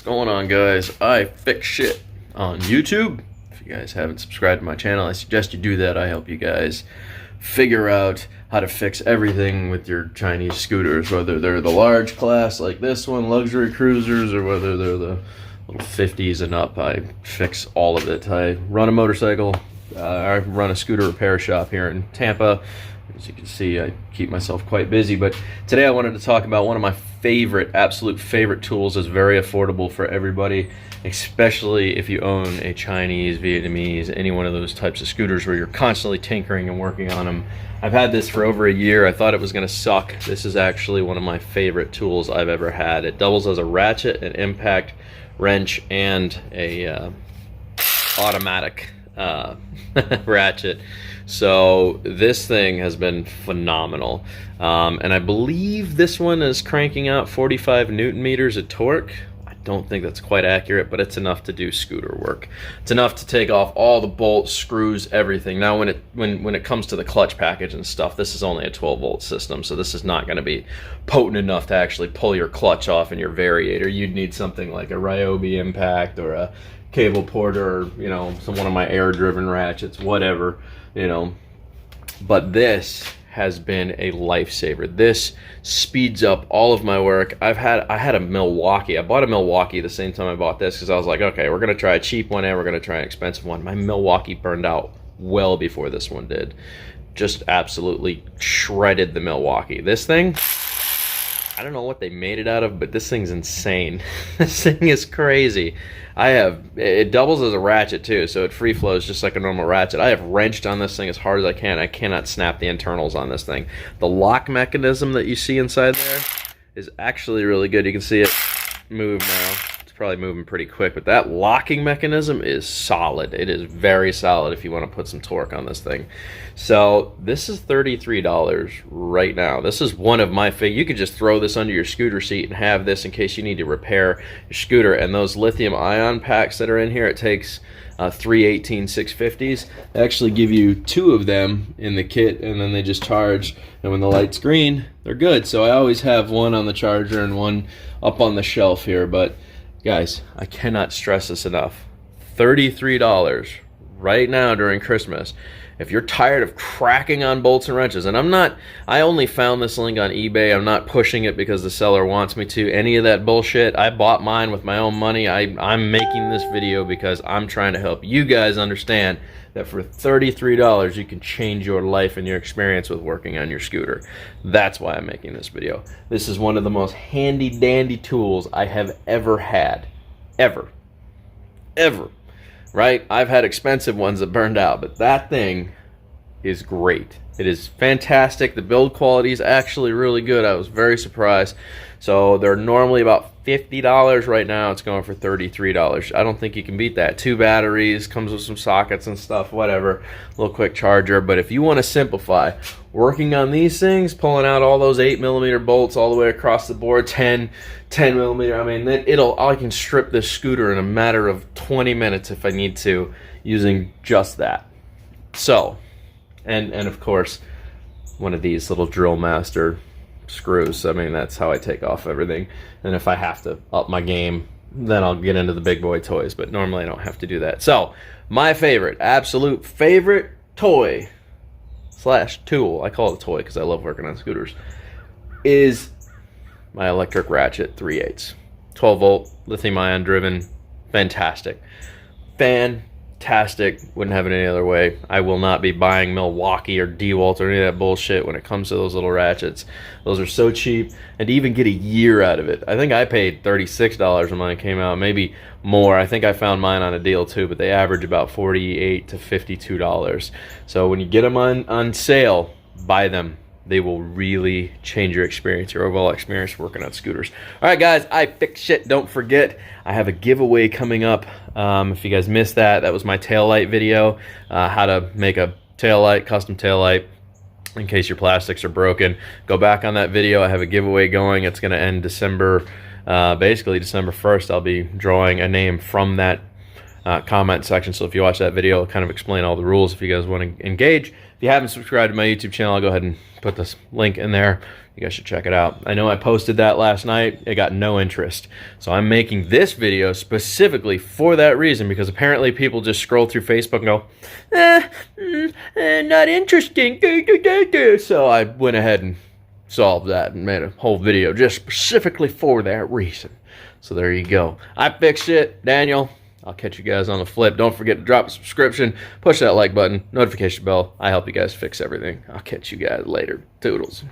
Going on, guys? I fix shit on YouTube. If you guys haven't subscribed to my channel, I suggest you do that. I help you guys figure out how to fix everything with your Chinese scooters, whether they're the large class like this one, luxury cruisers, or whether they're the little 50s and up. I fix all of it. I run a motorcycle. I run a scooter repair shop here in Tampa. As you can see, I keep myself quite busy, but today I wanted to talk about one of my absolute favorite tools. Is very affordable for everybody, especially if you own a Chinese, Vietnamese, any one of those types of scooters where you're constantly tinkering and working on them. I've had this for over a year. I thought it was going to suck. This is actually one of my favorite tools I've ever had. It doubles as a ratchet, an impact wrench, and a automatic ratchet. So this thing has been phenomenal, and I believe this one is cranking out 45 Newton meters of torque. I don't think that's quite accurate, but it's enough to do scooter work. It's enough to take off all the bolts, screws, everything. Now when it comes to the clutch package and stuff, this is only a 12-volt system, so this is not going to be potent enough to actually pull your clutch off in your variator. You'd need something like a Ryobi impact or a cable porter, or one of my air driven ratchets, whatever, but this has been a lifesaver. This speeds up all of my work. I had a Milwaukee. I bought a Milwaukee the same time I bought this because I was like, okay, we're gonna try a cheap one and we're gonna try an expensive one. My Milwaukee burned out well before this one did. Just absolutely shredded the Milwaukee. This thing, I don't know what they made it out of, but this thing's insane. This thing is crazy. It doubles as a ratchet too, so it free flows just like a normal ratchet. I have wrenched on this thing as hard as I can. I cannot snap the internals on this thing. The lock mechanism that you see inside there is actually really good. You can see it move now. It's probably moving pretty quick, but that locking mechanism is solid. It is very solid if you want to put some torque on this thing. So this is $33 right now. This is one of my favorite. You could just throw this under your scooter seat and have this in case you need to repair your scooter. And those lithium ion packs that are in here, it takes 3 18650s. They actually give you 2 of them in the kit, and then they just charge, and when the light's green, they're good. So I always have one on the charger and one up on the shelf here. But guys, I cannot stress this enough. $33 right now during Christmas. If you're tired of cracking on bolts and wrenches, and I only found this link on eBay. I'm not pushing it because the seller wants me to. Any of that bullshit. I bought mine with my own money. I'm making this video because I'm trying to help you guys understand that for $33 you can change your life and your experience with working on your scooter. That's why I'm making this video. This is one of the most handy dandy tools I have ever had. Ever. Right? I've had expensive ones that burned out, but that thing is great. It is fantastic. The build quality is actually really good. I was very surprised. So they're normally about $50 right now. It's going for $33. I don't think you can beat that. 2 batteries, comes with some sockets and stuff, whatever. A little quick charger. But if you want to simplify working on these things, pulling out all those 8mm bolts all the way across the board, 10mm, I mean, I can strip this scooter in a matter of 20 minutes if I need to, using just that. So, and of course, one of these little Drill Master screws. I mean, that's how I take off everything. And if I have to up my game, then I'll get into the big boy toys, but normally I don't have to do that. So my favorite, absolute favorite toy / tool, I call it a toy because I love working on scooters, is my electric ratchet 3/8, 12-volt lithium ion driven. Fantastic. Wouldn't have it any other way. I will not be buying Milwaukee or DeWalt or any of that bullshit when it comes to those little ratchets. Those are so cheap, and to even get a year out of it, I think I paid $36 when mine came out, maybe more. I think I found mine on a deal too, but they average about $48 to $52. So when you get them on sale, buy them. They will really change your experience, your overall experience working on scooters. All right, guys, I fix shit. Don't forget, I have a giveaway coming up. If you guys missed that, that was my taillight video, how to make a taillight, custom taillight, in case your plastics are broken. Go back on that video. I have a giveaway going. It's going to end basically December 1st. I'll be drawing a name from that comment section. So if you watch that video, I'll kind of explain all the rules if you guys want to engage. If you haven't subscribed to my YouTube channel, I'll go ahead and put this link in there. You guys should check it out. I know I posted that last night. It got no interest. So I'm making this video specifically for that reason, because apparently people just scroll through Facebook and go, not interesting. So I went ahead and solved that and made a whole video just specifically for that reason. So there you go. I fixed it. Daniel, I'll catch you guys on the flip. Don't forget to drop a subscription, push that like button, notification bell. I help you guys fix everything. I'll catch you guys later. Toodles.